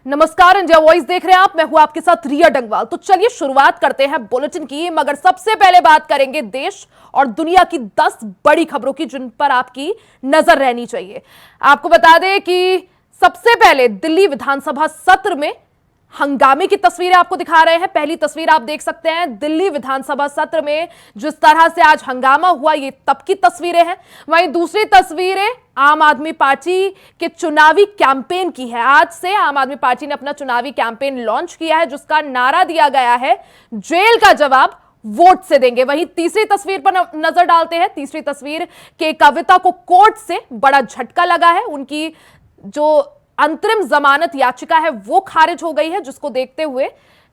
नमस्कार, India voice देख रहे हैं आप। मैं हूं आपके साथ रिया डंगवाल। तो चलिए शुरुआत करते हैं बुलेटिन की, मगर सबसे पहले बात करेंगे देश और दुनिया की 10 बड़ी खबरों की जिन पर आपकी नजर रहनी चाहिए। आपको बता दें कि सबसे पहले दिल्ली विधानसभा सत्र में हंगामे की तस्वीरें आपको दिखा रहे हैं। पहली तस्वीर आप देख सकते हैं, दिल्ली विधानसभा सत्र में जिस तरह से आज हंगामा हुआ, ये तब की तस्वीरें हैं। वहीं दूसरी तस्वीरें आम आदमी पार्टी के चुनावी कैंपेन की है। आज से आम आदमी पार्टी ने अपना चुनावी कैंपेन लॉन्च किया है, जिसका नारा दिया गया है, जेल का जवाब वोट से देंगे। वहीं तीसरी तस्वीर पर नजर डालते हैं। तीसरी तस्वीर के कविता को कोर्ट से बड़ा झटका लगा है। उनकी जो अंतरिम जमानत याचिका है वो खारिज हो गई है, जिसको देखते हुए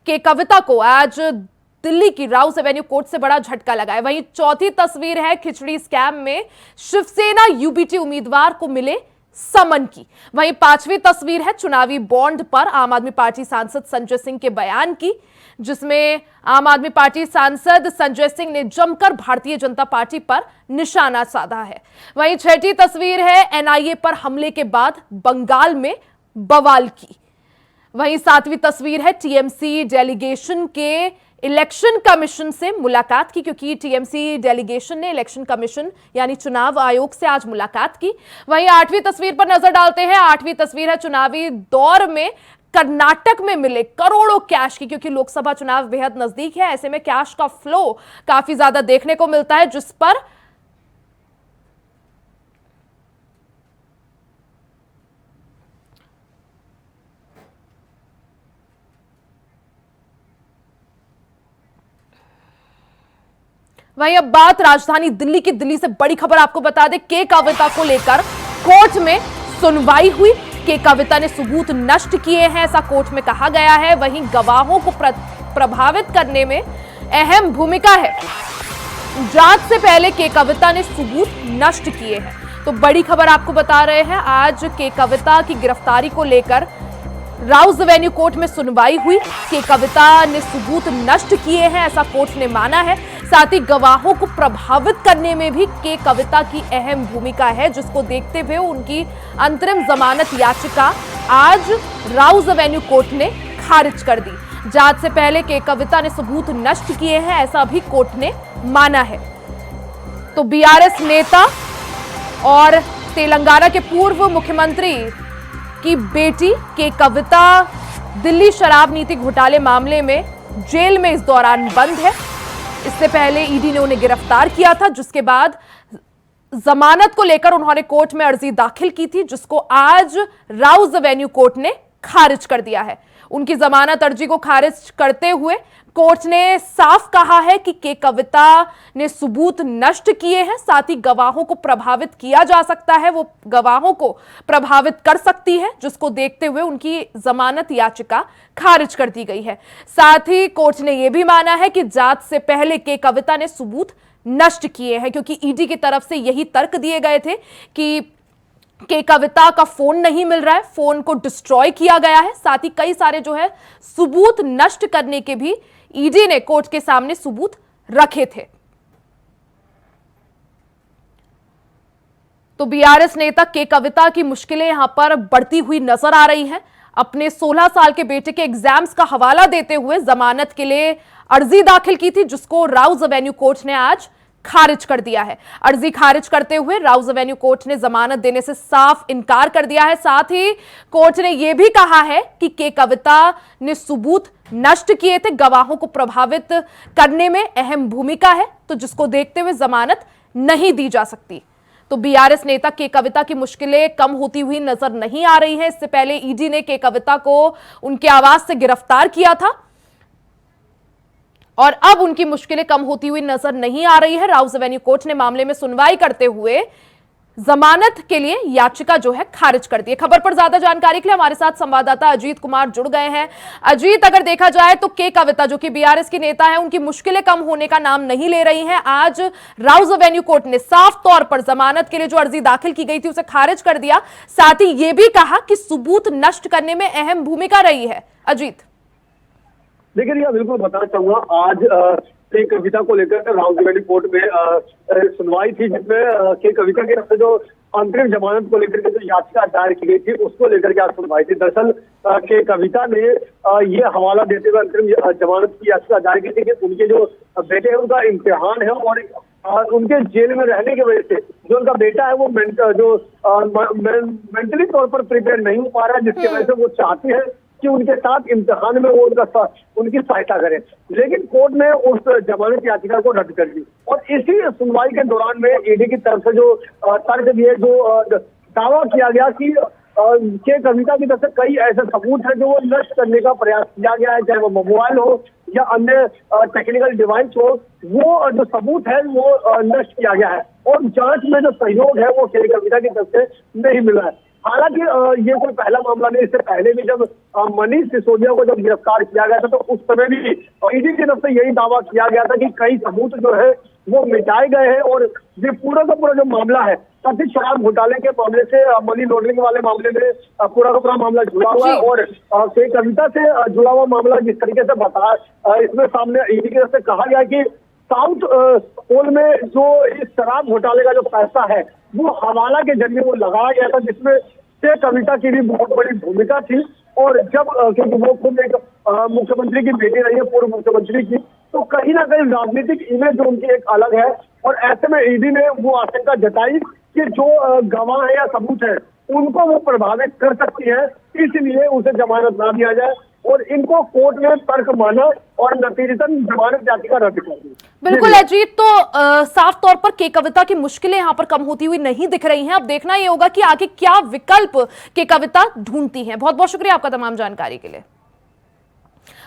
के कविता को आज दिल्ली की राउस एवेन्यू कोर्ट से बड़ा झटका लगा है। वहीं चौथी तस्वीर है खिचड़ी स्कैम में शिवसेना यूबीटी उम्मीदवार को मिले समन की। वहीं पांचवी तस्वीर है चुनावी बॉन्ड पर आम आदमी पार्टी सांसद संजय सिंह के बयान की, जिसमें आम आदमी पार्टी सांसद संजय सिंह ने जमकर भारतीय जनता पार्टी पर निशाना साधा है। वहीं छठी तस्वीर है एनआईए पर हमले के बाद बंगाल में बवाल की। वहीं सातवीं तस्वीर है टीएमसी डेलीगेशन के इलेक्शन कमीशन से मुलाकात की, क्योंकि टीएमसी डेलीगेशन ने इलेक्शन कमीशन यानी चुनाव आयोग से आज मुलाकात की। वहीं आठवीं तस्वीर पर नजर डालते हैं। आठवीं तस्वीर है चुनावी दौर में कर्नाटक में मिले करोड़ों कैश की, क्योंकि लोकसभा चुनाव बेहद नजदीक है। ऐसे में कैश का फ्लो काफी ज्यादा देखने को मिलता है, जिस पर वहीं अब बात राजधानी दिल्ली की। दिल्ली से बड़ी खबर आपको बता दें, के कविता को लेकर कोर्ट में सुनवाई हुई। के कविता ने सबूत नष्ट किए हैं, ऐसा कोर्ट में कहा गया है। वहीं गवाहों को प्रभावित करने में अहम भूमिका है। जांच से पहले के कविता ने सबूत नष्ट किए हैं। तो बड़ी खबर आपको बता रहे हैं, आज के कविता की गिरफ्तारी को लेकर राउस एवेन्यू कोर्ट में सुनवाई हुई। के कविता ने सबूत नष्ट किए हैं, ऐसा कोर्ट ने माना है। साथ ही गवाहों को प्रभावित करने में भी के कविता की अहम भूमिका है, जिसको देखते हुए उनकी अंतरिम जमानत याचिका आज राउस एवेन्यू कोर्ट ने खारिज कर दी। जांच से पहले के कविता ने सबूत नष्ट किए हैं, ऐसा भी कोर्ट ने माना है। तो बीआरएस नेता और तेलंगाना के पूर्व मुख्यमंत्री की बेटी के कविता दिल्ली शराब नीति घोटाले मामले में जेल में इस दौरान बंद है। इससे पहले ईडी ने उन्हें गिरफ्तार किया था, जिसके बाद जमानत को लेकर उन्होंने कोर्ट में अर्जी दाखिल की थी, जिसको आज राउस एवेन्यू कोर्ट ने खारिज कर दिया है। उनकी जमानत अर्जी को खारिज करते हुए कोर्ट ने साफ कहा है कि के कविता ने सबूत नष्ट किए हैं। साथ ही गवाहों को प्रभावित किया जा सकता है, वो गवाहों को प्रभावित कर सकती है, जिसको देखते हुए उनकी जमानत याचिका खारिज कर दी गई है। साथ ही कोर्ट ने यह भी माना है कि जांच से पहले के कविता ने सबूत नष्ट किए हैं, क्योंकि ईडी की तरफ से यही तर्क दिए गए थे कि के कविता का फोन नहीं मिल रहा है, फोन को डिस्ट्रॉय किया गया है। साथ ही कई सारे जो है सबूत नष्ट करने के भी ईडी ने कोर्ट के सामने सबूत रखे थे। तो बीआरएस नेता के कविता की मुश्किलें यहां पर बढ़ती हुई नजर आ रही हैं। अपने 16 साल के बेटे के एग्जाम्स का हवाला देते हुए जमानत के लिए अर्जी दाखिल की थी, जिसको राउस एवेन्यू कोर्ट ने आज खारिज कर दिया है। अर्जी खारिज करते हुए राउस एवेन्यू कोर्ट ने जमानत देने से साफ इनकार कर दिया है। साथ ही कोर्ट ने यह भी कहा है कि के कविता ने सबूत नष्ट किए थे, गवाहों को प्रभावित करने में अहम भूमिका है, तो जिसको देखते हुए जमानत नहीं दी जा सकती। तो बीआरएस नेता के कविता की मुश्किलें कम होती हुई नजर नहीं आ रही है। इससे पहले ईडी ने के कविता को उनके आवास से गिरफ्तार किया था और अब उनकी मुश्किलें कम होती हुई नजर नहीं आ रही है। राउस एवेन्यू कोर्ट ने मामले में सुनवाई करते हुए जमानत के लिए याचिका जो है खारिज कर दी है। खबर पर ज्यादा जानकारी के लिए हमारे साथ संवाददाता अजीत कुमार जुड़ गए हैं। अजीत, अगर देखा जाए तो के कविता जो कि बीआरएस की नेता है, उनकी मुश्किलें कम होने का नाम नहीं ले रही हैं। आज राउस एवेन्यू कोर्ट ने साफ तौर पर जमानत के लिए जो अर्जी दाखिल की गई थी उसे खारिज कर दिया। साथ ही यह भी कहा कि सबूत नष्ट करने में अहम भूमिका रही है। अजीत, देखिए रिया, बिल्कुल बताना चाहूंगा, आज के कविता को लेकर राउस एवेन्यू कोर्ट में सुनवाई थी, जिसमें के कविता की तरफ से जो अंतरिम जमानत को लेकर के जो याचिका दायर की गई थी उसको लेकर के आज सुनवाई थी। दरअसल के कविता ने ये हवाला देते हुए अंतरिम जमानत की याचिका दायर की थी कि उनके जो बेटे हैं उनका इम्तिहान है और उनके जेल में रहने की वजह से जो उनका बेटा है वो मेंटली तौर पर प्रिपेयर नहीं हो पा रहा है, जिसकी वजह से वो चाहते हैं कि उनके साथ इम्तिहान में वो उनकी सहायता करें। लेकिन कोर्ट ने उस जमानत याचिका को रद्द कर दी और इसी सुनवाई के दौरान में ईडी की तरफ से जो तर्क दिए, जो दावा किया गया कि के कविता की तरफ से कई ऐसे सबूत हैं जो वो नष्ट करने का प्रयास किया गया है, चाहे वो मोबाइल हो या अन्य टेक्निकल डिवाइस हो, वो जो सबूत है वो नष्ट किया गया है और जांच में जो सहयोग है वो के कविता की तरफ से नहीं मिला है। हालांकि ये कोई पहला मामला नहीं, इससे पहले भी जब मनीष सिसोदिया को जब गिरफ्तार किया गया था तो उस समय भी ईडी की तरफ से यही दावा किया गया था कि कई सबूत जो है वो मिटाए गए हैं और ये पूरा का पूरा जो मामला है कथित शराब घोटाले के मामले से मनी लॉन्ड्रिंग वाले मामले में पूरा का पूरा मामला जुड़ा हुआ है और के कविता से जुड़ा हुआ मामला जिस तरीके से बताया इसमें सामने ईडी की तरफ से कहा गया कि साउथ पोल में जो इस शराब घोटाले का जो पैसा है वो हवाला के जरिए वो लगाया गया था, जिसमें से कविता की भी बहुत बड़ी भूमिका थी। और जब क्योंकि वो खुद एक मुख्यमंत्री की बेटी रही है, पूर्व मुख्यमंत्री की, तो कहीं ना कहीं राजनीतिक इमेज जो उनकी एक अलग है और ऐसे में ईडी ने वो आशंका जताई कि जो गवाह है या सबूत है उनको वो प्रभावित कर सकती है, इसलिए उसे जमानत ना दिया जाए और इनको कोर्ट ने तर्क माना और नतीजतन जमानत याचिका रद्द कर दी। बिल्कुल अजीत, तो साफ तौर पर के कविता की मुश्किलें यहाँ पर कम होती हुई नहीं दिख रही हैं। अब देखना ये होगा कि आगे क्या विकल्प के कविता ढूंढती हैं। बहुत बहुत शुक्रिया आपका तमाम जानकारी के लिए।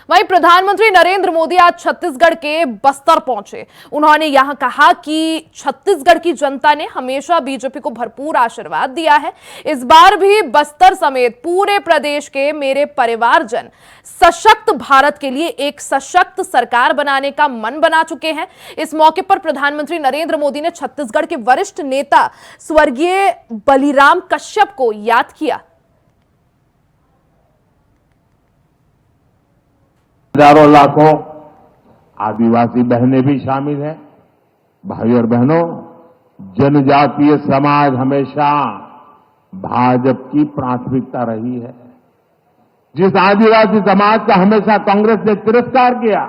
वहीं प्रधानमंत्री नरेंद्र मोदी आज छत्तीसगढ़ के बस्तर पहुंचे। उन्होंने यहां कहा कि छत्तीसगढ़ की जनता ने हमेशा बीजेपी को भरपूर आशीर्वाद दिया है। इस बार भी बस्तर समेत पूरे प्रदेश के मेरे परिवारजन सशक्त भारत के लिए एक सशक्त सरकार बनाने का मन बना चुके हैं। इस मौके पर प्रधानमंत्री नरेंद्र मोदी ने छत्तीसगढ़ के वरिष्ठ नेता स्वर्गीय बलिराम कश्यप को याद किया। हजारों लाखों आदिवासी बहनें भी शामिल हैं। भाई और बहनों, जनजातीय समाज हमेशा भाजपा की प्राथमिकता रही है। जिस आदिवासी समाज का हमेशा कांग्रेस ने तिरस्कार किया,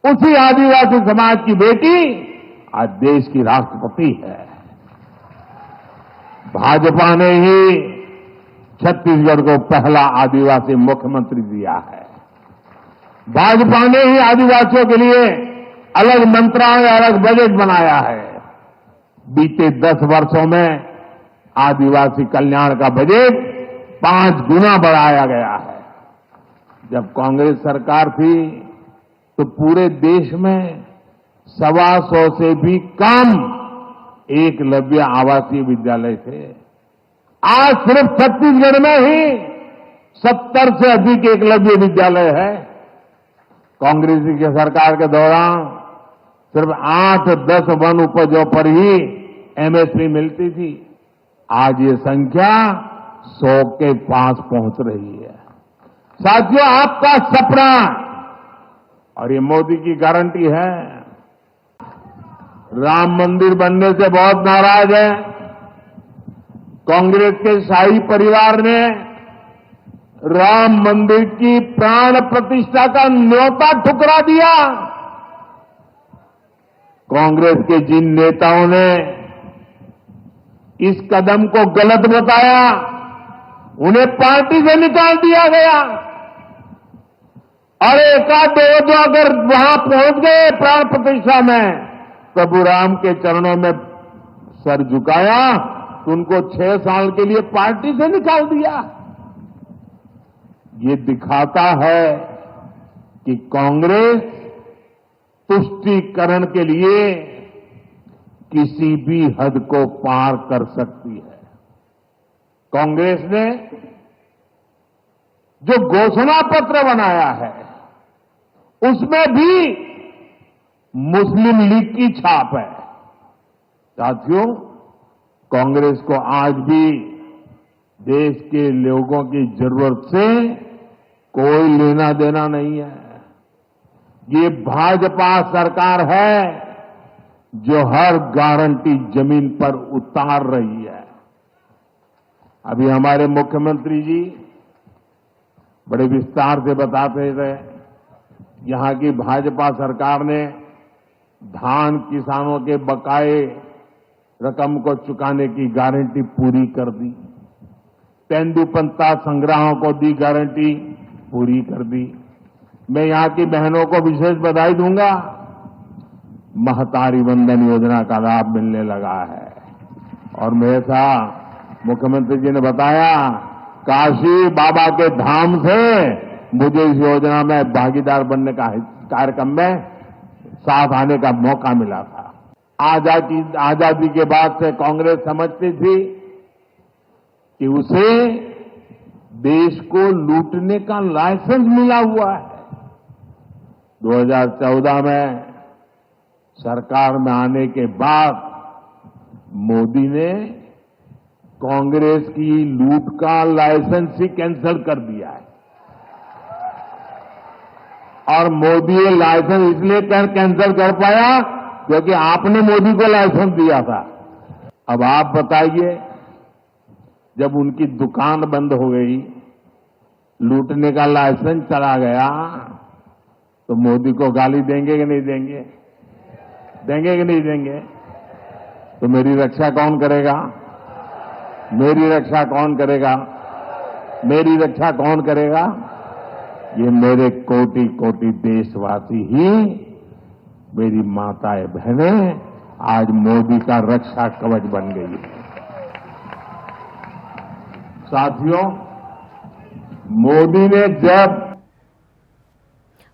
उसी आदिवासी समाज की बेटी आज देश की राष्ट्रपति है। भाजपा ने ही छत्तीसगढ़ को पहला आदिवासी मुख्यमंत्री दिया है। भाजपा ने ही आदिवासियों के लिए अलग मंत्रालय, अलग बजट बनाया है। बीते 10 वर्षों में आदिवासी कल्याण का बजट 5 गुना बढ़ाया गया है। जब कांग्रेस सरकार थी तो पूरे देश में 125 से भी कम एकलव्य आवासीय विद्यालय थे। आज सिर्फ छत्तीसगढ़ में ही 70 से अधिक एकलव्य विद्यालय है। कांग्रेस की सरकार के दौरान सिर्फ 8-10 वन उपजों पर ही एमएसपी मिलती थी। आज ये संख्या 100 के पास पहुंच रही है। साथियों, आपका सपना और ये मोदी की गारंटी है। राम मंदिर बनने से बहुत नाराज है। कांग्रेस के शाही परिवार ने राम मंदिर की प्राण प्रतिष्ठा का न्योता ठुकरा दिया। कांग्रेस के जिन नेताओं ने इस कदम को गलत बताया, उन्हें पार्टी से निकाल दिया गया। और एकाध दो अगर वहां पहुंच गए प्राण प्रतिष्ठा में, प्रभु राम के चरणों में सर झुकाया तो उनको 6 साल के लिए पार्टी से निकाल दिया। ये दिखाता है कि कांग्रेस तुष्टीकरण के लिए किसी भी हद को पार कर सकती है। कांग्रेस ने जो घोषणा पत्र बनाया है उसमें भी मुस्लिम लीग की छाप है। साथियों, कांग्रेस को आज भी देश के लोगों की जरूरत से कोई लेना देना नहीं है। ये भाजपा सरकार है जो हर गारंटी जमीन पर उतार रही है। अभी हमारे मुख्यमंत्री जी बड़े विस्तार से बताते थे, यहां की भाजपा सरकार ने धान किसानों के बकाए रकम को चुकाने की गारंटी पूरी कर दी। तेंदुपत्ता संग्राहों को दी गारंटी पूरी कर दी। मैं यहां की बहनों को विशेष बधाई दूंगा, महतारी वंदन योजना का लाभ मिलने लगा है। और मेरे साथ मुख्यमंत्री जी ने बताया, काशी बाबा के धाम से मुझे इस योजना में भागीदार बनने का कार्यक्रम में साथ आने का मौका मिला था। आजादी के बाद से कांग्रेस समझती थी कि उसे देश को लूटने का लाइसेंस मिला हुआ है। 2014 में सरकार में आने के बाद मोदी ने कांग्रेस की लूट का लाइसेंस ही कैंसिल कर दिया है। और मोदी ये लाइसेंस इसलिए कैंसिल कर पाया क्योंकि आपने मोदी को लाइसेंस दिया था। अब आप बताइए, जब उनकी दुकान बंद हो गई, लूटने का लाइसेंस चला गया, तो मोदी को गाली देंगे कि नहीं देंगे? देंगे कि नहीं देंगे? तो मेरी रक्षा कौन करेगा? मेरी रक्षा कौन करेगा? मेरी रक्षा कौन करेगा? ये मेरे कोटि कोटि देशवासी ही, मेरी माताएं बहनें आज मोदी का रक्षा कवच बन गई है। साथियों, मोदी ने जब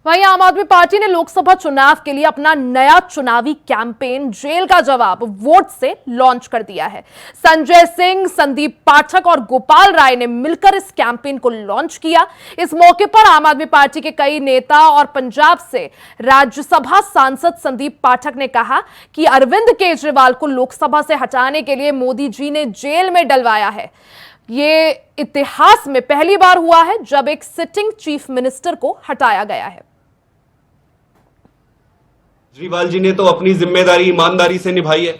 वहीं आम आदमी पार्टी ने लोकसभा चुनाव के लिए अपना नया चुनावी कैंपेन जेल का जवाब वोट से लॉन्च कर दिया है। संजय सिंह, संदीप पाठक और गोपाल राय ने मिलकर इस कैंपेन को लॉन्च किया। इस मौके पर आम आदमी पार्टी के कई नेता और पंजाब से राज्यसभा सांसद संदीप पाठक ने कहा कि अरविंद केजरीवाल को लोकसभा से हटाने के लिए मोदी जी ने जेल में डलवाया है। ये इतिहास में पहली बार हुआ है जब एक सिटिंग चीफ मिनिस्टर को हटाया गया है। केजरीवाल जी ने तो अपनी जिम्मेदारी ईमानदारी से निभाई है।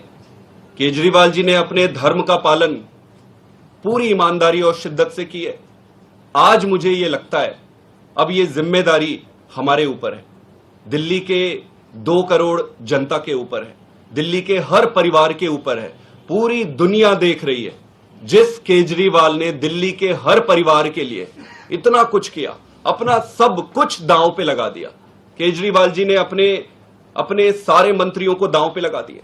केजरीवाल जी ने अपने धर्म का पालन पूरी ईमानदारी और शिद्दत से की है। आज मुझे ये लगता है अब ये जिम्मेदारी हमारे ऊपर है, दिल्ली के 2 करोड़ जनता के ऊपर है, दिल्ली के हर परिवार के ऊपर है। पूरी दुनिया देख रही है जिस केजरीवाल ने दिल्ली के हर परिवार के लिए इतना कुछ किया, अपना सब कुछ दांव पे लगा दिया। केजरीवाल जी ने अपने सारे मंत्रियों को दांव पे लगा दिया,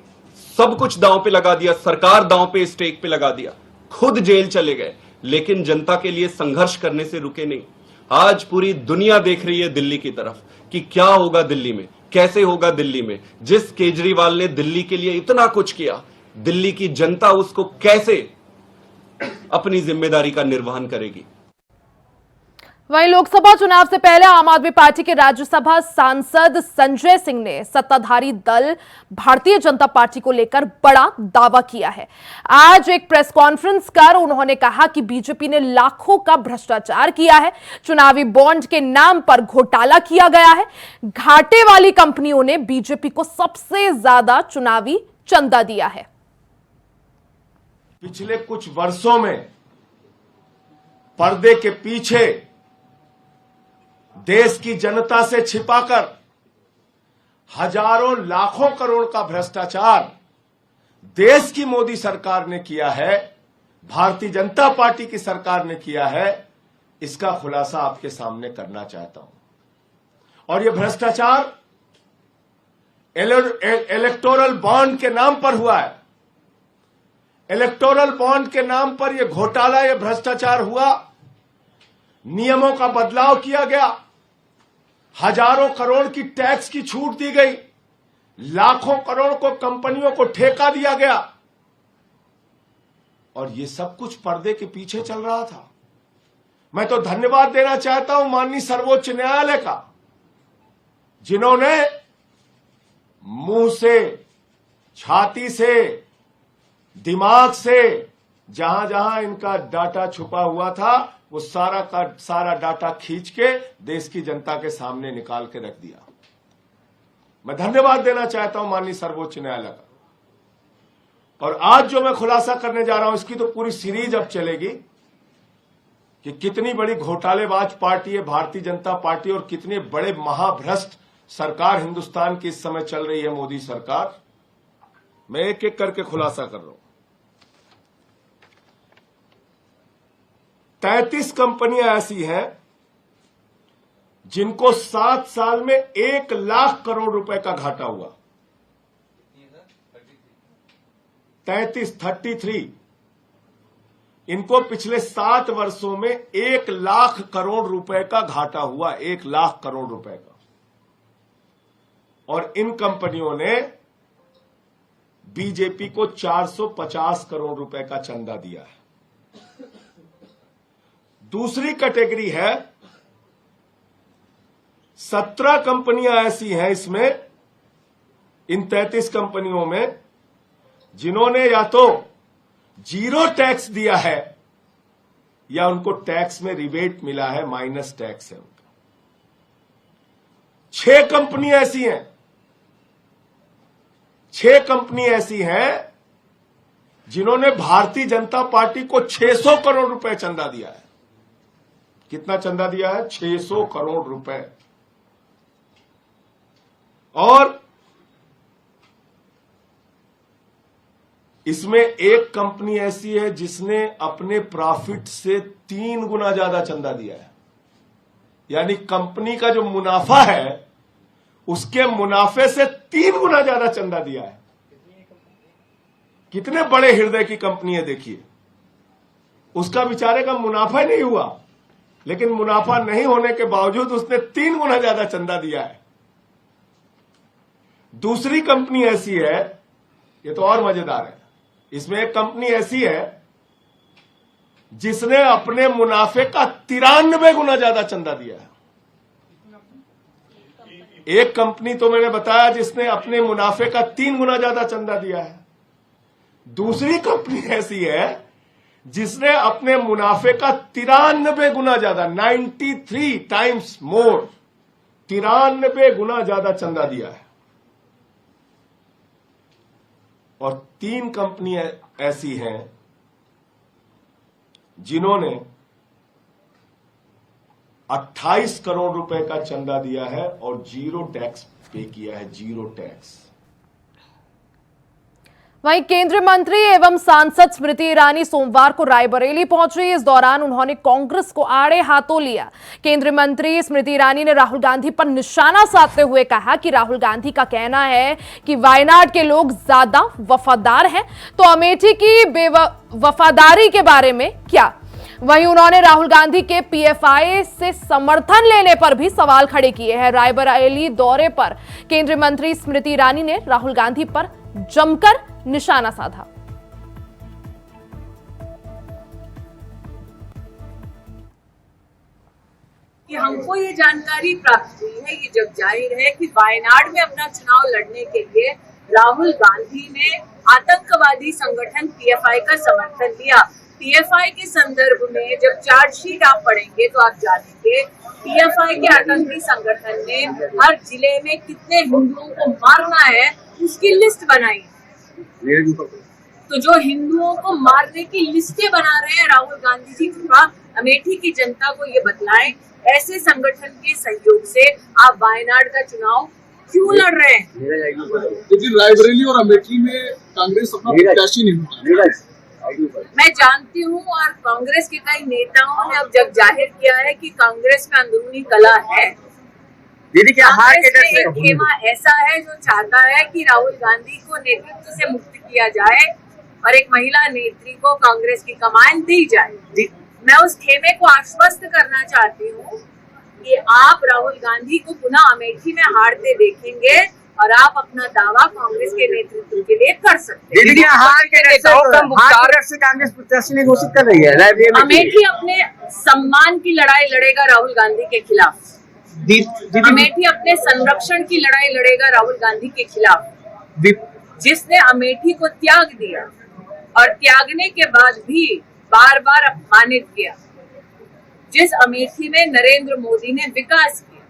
सब कुछ दांव पे लगा दिया, सरकार दांव पे स्टेक पे लगा दिया, खुद जेल चले गए, लेकिन जनता के लिए संघर्ष करने से रुके नहीं। आज पूरी दुनिया देख रही है दिल्ली की तरफ कि क्या होगा दिल्ली में, कैसे होगा दिल्ली में। जिस केजरीवाल ने दिल्ली के लिए इतना कुछ किया, दिल्ली की जनता उसको कैसे अपनी जिम्मेदारी का निर्वहन करेगी। वहीं लोकसभा चुनाव से पहले आम आदमी पार्टी के राज्यसभा सांसद संजय सिंह ने सत्ताधारी दल भारतीय जनता पार्टी को लेकर बड़ा दावा किया है। आज एक प्रेस कॉन्फ्रेंस कर उन्होंने कहा कि बीजेपी ने लाखों का भ्रष्टाचार किया है, चुनावी बॉन्ड के नाम पर घोटाला किया गया है, घाटे वाली कंपनियों ने बीजेपी को सबसे ज्यादा चुनावी चंदा दिया है। पिछले कुछ वर्षों में पर्दे के पीछे देश की जनता से छिपाकर हजारों लाखों करोड़ का भ्रष्टाचार देश की मोदी सरकार ने किया है, भारतीय जनता पार्टी की सरकार ने किया है। इसका खुलासा आपके सामने करना चाहता हूं। और यह भ्रष्टाचार इलेक्टोरल बॉन्ड के नाम पर हुआ है। इलेक्टोरल बॉन्ड के नाम पर यह घोटाला, यह भ्रष्टाचार हुआ। नियमों का बदलाव किया गया, हजारों करोड़ की टैक्स की छूट दी गई, लाखों करोड़ को कंपनियों को ठेका दिया गया, और यह सब कुछ पर्दे के पीछे चल रहा था। मैं तो धन्यवाद देना चाहता हूं माननीय सर्वोच्च न्यायालय का, जिन्होंने मुंह से, छाती से, दिमाग से जहां जहां इनका डाटा छुपा हुआ था वो सारा का सारा डाटा खींच के देश की जनता के सामने निकाल के रख दिया। मैं धन्यवाद देना चाहता हूं माननीय सर्वोच्च न्यायालय का। और आज जो मैं खुलासा करने जा रहा हूं, इसकी तो पूरी सीरीज अब चलेगी कि कितनी बड़ी घोटालेबाज पार्टी है भारतीय जनता पार्टी और कितने बड़े महाभ्रष्ट सरकार हिंदुस्तान की इस समय चल रही है मोदी सरकार। मैं एक एक करके खुलासा कर रहा हूं। 33 कंपनियां ऐसी हैं जिनको 7 साल में 1 लाख करोड़ रुपए का घाटा हुआ। 33 इनको पिछले 7 वर्षों में 1 लाख करोड़ रुपए का घाटा हुआ, 1 लाख करोड़ रुपए का। और इन कंपनियों ने बीजेपी को 450 करोड़ रुपए का चंदा दिया है। दूसरी कैटेगरी है 17 कंपनियां ऐसी हैं इसमें, इन 33 कंपनियों में, जिन्होंने या तो जीरो टैक्स दिया है या उनको टैक्स में रिबेट मिला है, माइनस टैक्स है उनका। 6 कंपनियां ऐसी हैं, 6 कंपनी ऐसी हैं जिन्होंने भारतीय जनता पार्टी को 600 करोड़ रुपए चंदा दिया है। कितना चंदा दिया है? 600 करोड़ रुपए। और इसमें एक कंपनी ऐसी है जिसने अपने प्रॉफिट से 3 गुना ज्यादा चंदा दिया है। यानी कंपनी का जो मुनाफा है उसके मुनाफे से 3 गुना ज्यादा चंदा दिया है। कितने बड़े हृदय की कंपनी है देखिए। उसका बेचारे का मुनाफा ही नहीं हुआ, लेकिन मुनाफा नहीं होने के बावजूद उसने 3 गुना ज्यादा चंदा दिया है। दूसरी कंपनी ऐसी है, ये तो और मजेदार है, इसमें एक कंपनी ऐसी है जिसने अपने मुनाफे का 93 गुना ज्यादा चंदा दिया है। एक कंपनी तो मैंने बताया जिसने अपने मुनाफे का 3 गुना ज्यादा चंदा दिया है। दूसरी कंपनी ऐसी है जिसने अपने मुनाफे का 93 गुना ज्यादा, 93 टाइम्स मोर, 93 गुना ज्यादा चंदा दिया है। और 3 कंपनियां ऐसी हैं जिन्होंने 28 करोड़ रुपए का चंदा दिया है और जीरो टैक्स पे किया है, जीरो टैक्स। वहीं केंद्रीय मंत्री एवं सांसद स्मृति ईरानी सोमवार को रायबरेली पहुंची। इस दौरान उन्होंने कांग्रेस को आड़े हाथों लिया। केंद्रीय मंत्री स्मृति ईरानी ने राहुल गांधी पर निशाना साधते हुए कहा कि राहुल गांधी का कहना है कि वायनाड के लोग ज्यादा वफादार हैं, तो अमेठी की बेवफादारी के बारे में क्या। वहीं उन्होंने राहुल गांधी के पीएफआई से समर्थन लेने पर भी सवाल खड़े किए हैं। रायबरेली दौरे पर केंद्रीय मंत्री स्मृति ईरानी ने राहुल गांधी पर जमकर निशाना साधा। कि हमको ये जानकारी प्राप्त हुई है, ये जब जाहिर है कि वायनाड में अपना चुनाव लड़ने के लिए राहुल गांधी ने आतंकवादी संगठन पीएफआई का समर्थन लिया। पीएफआई के संदर्भ में जब चार्जशीट आप पढ़ेंगे तो आप जानेंगे पीएफआई के आतंकी संगठन ने हर जिले में कितने हिंदुओं को मारना है उसकी लिस्ट बनाई। तो जो हिंदुओं को मारने की लिस्टें बना रहे हैं राहुल गांधी जी, कृपया अमेठी की जनता को ये बतलाएं, ऐसे संगठन के सहयोग से आप वायनाड का चुनाव क्यों लड़ रहे हैं। लेकिन रायबरेली और अमेठी में कांग्रेस अपना प्रत्याशी नहीं। मैं जानती हूँ और कांग्रेस के कई नेताओं ने अब जब जाहिर किया है कि कांग्रेस में अंदरूनी कला है। दीदी क्या हार के डर से एक खेमा ऐसा है जो चाहता है कि राहुल गांधी को नेतृत्व से मुक्त किया जाए और एक महिला नेत्री को कांग्रेस की कमान दी जाए। मैं उस खेमे को आश्वस्त करना चाहती हूँ कि आप राहुल गांधी को पुनः अमेठी में हारते देखेंगे और आप अपना दावा कांग्रेस के नेतृत्व के लिए कर सकते हैं। दीदी हार के डर से कांग्रेस प्रत्याशी नहीं घोषित कर रही है। अमेठी अपने सम्मान की लड़ाई लड़ेगा राहुल गांधी के खिलाफ। अमेठी अपने संरक्षण की लड़ाई लड़ेगा राहुल गांधी के खिलाफ, जिसने अमेठी को त्याग दिया और त्यागने के बाद भी बार बार अपमानित किया। जिस अमेठी में नरेंद्र मोदी ने विकास किया,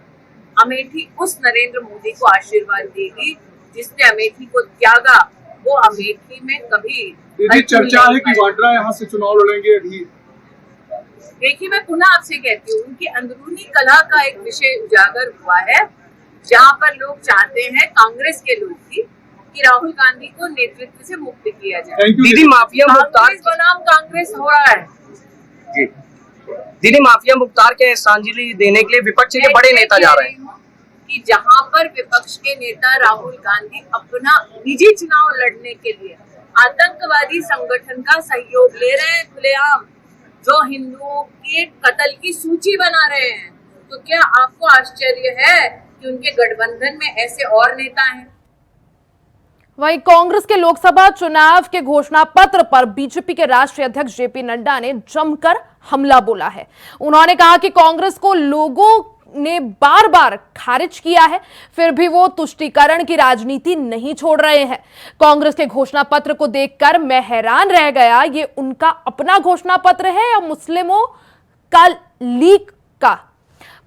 अमेठी उस नरेंद्र मोदी को आशीर्वाद देगी जिसने अमेठी को त्यागा। वो अमेठी में कभी दीदी चर्चा है कि वाड्रा यहाँ से चुनाव लड़ेंगे अभी। देखिए, मैं पुनः आपसे कहती हूँ, उनकी अंदरूनी कलह का एक विषय उजागर हुआ है, जहाँ पर लोग चाहते हैं, कांग्रेस के लोग भी, कि राहुल गांधी को नेतृत्व से मुक्त किया जाए। दीदी माफिया मुख्तार कांग्रेस बनाम कांग्रेस हो रहा है। जी दीदी, माफिया मुख्तार के श्रद्धांजलि देने के लिए विपक्ष के बड़े नेता जा रहे हैं कि जहाँ पर विपक्ष के नेता राहुल गांधी अपना निजी चुनाव लड़ने के लिए आतंकवादी संगठन का सहयोग ले रहे हैं खुलेआम, जो हिंदुओं के कत्ल की सूची बना रहे हैं, तो क्या आपको आश्चर्य है कि उनके गठबंधन में ऐसे और नेता हैं? वहीं कांग्रेस के लोकसभा चुनाव के घोषणा पत्र पर बीजेपी के राष्ट्रीय अध्यक्ष जेपी नड्डा ने जमकर हमला बोला है। उन्होंने कहा कि कांग्रेस को लोगों ने बार बार खारिज किया है, फिर भी वो तुष्टीकरण की राजनीति नहीं छोड़ रहे हैं। कांग्रेस के घोषणा पत्र को देखकर मैं हैरान रह गया। ये उनका अपना घोषणा पत्र है या मुस्लिमों का लीक का?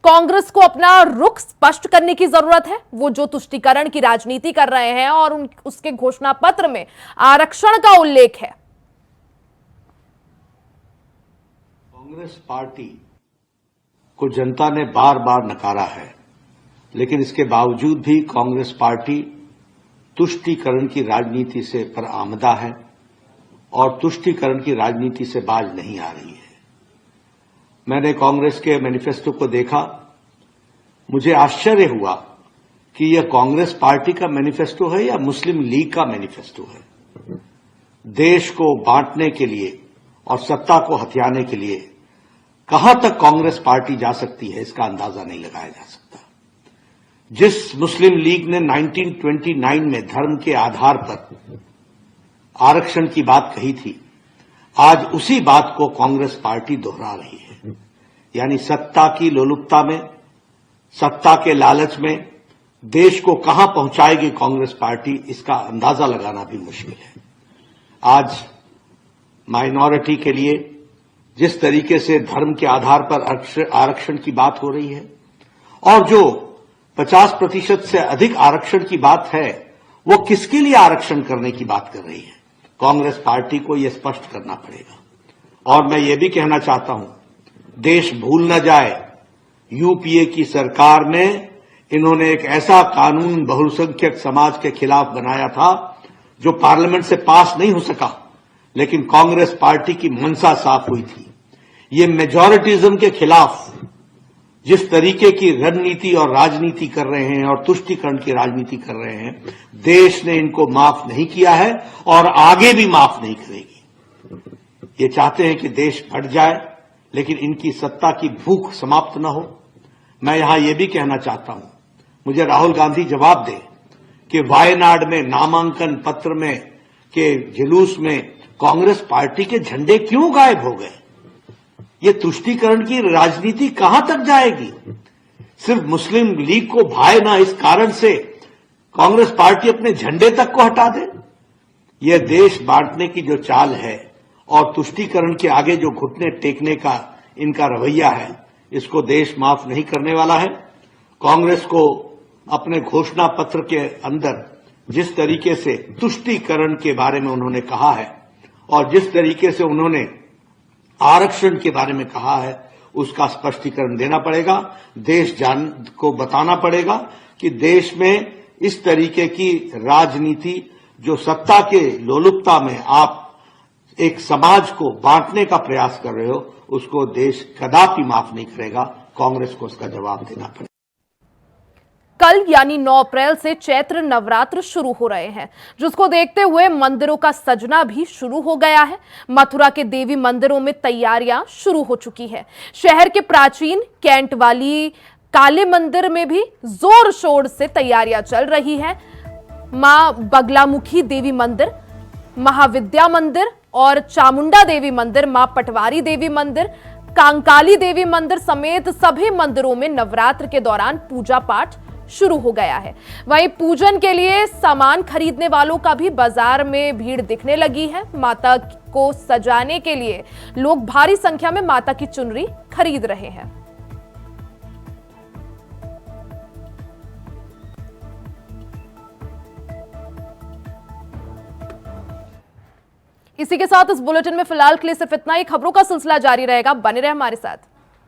कांग्रेस को अपना रुख स्पष्ट करने की जरूरत है। वो जो तुष्टीकरण की राजनीति कर रहे हैं और उसके घोषणा पत्र में आरक्षण का उल्लेख है। कांग्रेस पार्टी को जनता ने बार बार नकारा है, लेकिन इसके बावजूद भी कांग्रेस पार्टी तुष्टीकरण की राजनीति से बरआमदा है और तुष्टीकरण की राजनीति से बाज नहीं आ रही है। मैंने कांग्रेस के मैनिफेस्टो को देखा, मुझे आश्चर्य हुआ कि यह कांग्रेस पार्टी का मैनिफेस्टो है या मुस्लिम लीग का मैनिफेस्टो है। देश को बांटने के लिए और सत्ता को हथियाने के लिए कहां तक कांग्रेस पार्टी जा सकती है, इसका अंदाजा नहीं लगाया जा सकता। जिस मुस्लिम लीग ने 1929 में धर्म के आधार पर आरक्षण की बात कही थी, आज उसी बात को कांग्रेस पार्टी दोहरा रही है। यानी सत्ता की लोलुपता में, सत्ता के लालच में देश को कहां पहुंचाएगी कांग्रेस पार्टी, इसका अंदाजा लगाना भी मुश्किल है। आज माइनॉरिटी के लिए जिस तरीके से धर्म के आधार पर आरक्षण की बात हो रही है और जो 50% से अधिक आरक्षण की बात है, वो किसके लिए आरक्षण करने की बात कर रही है, कांग्रेस पार्टी को यह स्पष्ट करना पड़ेगा। और मैं ये भी कहना चाहता हूं, देश भूल न जाए, यूपीए की सरकार में इन्होंने एक ऐसा कानून बहुसंख्यक समाज के खिलाफ बनाया था जो पार्लियामेंट से पास नहीं हो सका, लेकिन कांग्रेस पार्टी की मंशा साफ हुई थी। ये मेजॉरिटिज्म के खिलाफ जिस तरीके की रणनीति और राजनीति कर रहे हैं और तुष्टीकरण की राजनीति कर रहे हैं, देश ने इनको माफ नहीं किया है और आगे भी माफ नहीं करेगी। ये चाहते हैं कि देश फट जाए, लेकिन इनकी सत्ता की भूख समाप्त न हो। मैं यहां यह भी कहना चाहता हूं, मुझे राहुल गांधी जवाब दें कि वायनाड में नामांकन पत्र में के जुलूस में कांग्रेस पार्टी के झंडे क्यों गायब हो गए? ये तुष्टीकरण की राजनीति कहां तक जाएगी? सिर्फ मुस्लिम लीग को भाए ना, इस कारण से कांग्रेस पार्टी अपने झंडे तक को हटा दे। यह देश बांटने की जो चाल है और तुष्टीकरण के आगे जो घुटने टेकने का इनका रवैया है, इसको देश माफ नहीं करने वाला है। कांग्रेस को अपने घोषणा पत्र के अंदर जिस तरीके से तुष्टीकरण के बारे में उन्होंने कहा है और जिस तरीके से उन्होंने आरक्षण के बारे में कहा है, उसका स्पष्टीकरण देना पड़ेगा। देश जान को बताना पड़ेगा कि देश में इस तरीके की राजनीति जो सत्ता के लोलुपता में आप एक समाज को बांटने का प्रयास कर रहे हो, उसको देश कदापि माफ नहीं करेगा। कांग्रेस को उसका जवाब देना पड़ेगा। कल यानी 9 अप्रैल से चैत्र नवरात्र शुरू हो रहे हैं, जिसको देखते हुए मंदिरों का सजना भी शुरू हो गया है। मथुरा के देवी मंदिरों में तैयारियां शुरू हो चुकी है। शहर के प्राचीन कैंट वाली काली मंदिर में भी जोर शोर से तैयारियां चल रही है। मां बगलामुखी देवी मंदिर, महाविद्या मंदिर और चामुंडा देवी मंदिर, मां पटवारी देवी मंदिर, कांकाली देवी मंदिर समेत सभी मंदिरों में नवरात्र के दौरान पूजा पाठ शुरू हो गया है। वहीं पूजन के लिए सामान खरीदने वालों का भी बाजार में भीड़ दिखने लगी है। माता को सजाने के लिए लोग भारी संख्या में माता की चुनरी खरीद रहे हैं। इसी के साथ इस बुलेटिन में फिलहाल के लिए सिर्फ इतना ही। खबरों का सिलसिला जारी रहेगा, बने रहे हमारे साथ।